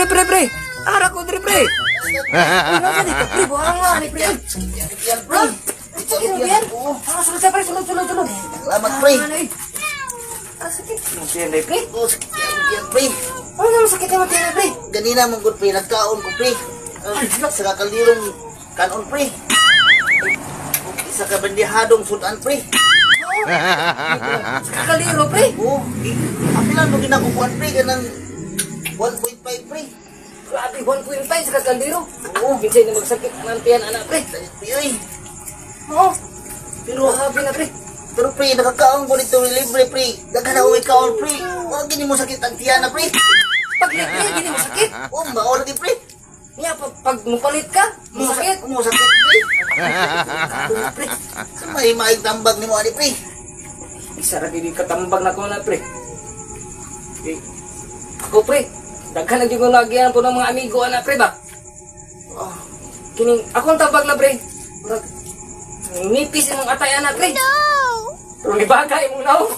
pre. Ara ko dre pre. Ano ka dito pre? Buang nga ni pre. Yan, pre. Sakit mo yan? Sulod sa pre, sulod. Salamat, pre. Sakit mo yan pre. Oh, sakit yan, pre. Ano naman sakit mo yan pre? Ganina mong good, pre. Nagkaon ko, pre. Sa kakalirong kanon, pre. Isa ka bandihadong sudan, pre. Kaliro pre. Oo. Apilan mo ginakukuhan, pre. Ganang 1.5, pre. Grabe, 1.5 sa kaliro. Oo. Kinsay na magsakit ng tiyan anak pre. Uy. Oo. Pero, Grabe na pre. pero, pre, nakakaon ko nito libre, pre. Daghan na uwi kaon, pre. Huwag gini mo sakit ang tiyan na, pre. Pag libre, hindi mo sakit. Oo, maon lagi, pre. Niya, pag mupalit ka, masakit. Musakit, pre. Grabe na pre. Sa may maing tambag ni mo, ani, pre. Isa ra gini katambag na ko na pre. Eh, ako pre, daghan na gyud ko nagyan po ng mga amigo ana pre ba. Oh, kining akong tambag na pre. Murag nipis imong atay ana pre. No. Pero libagay imong naong.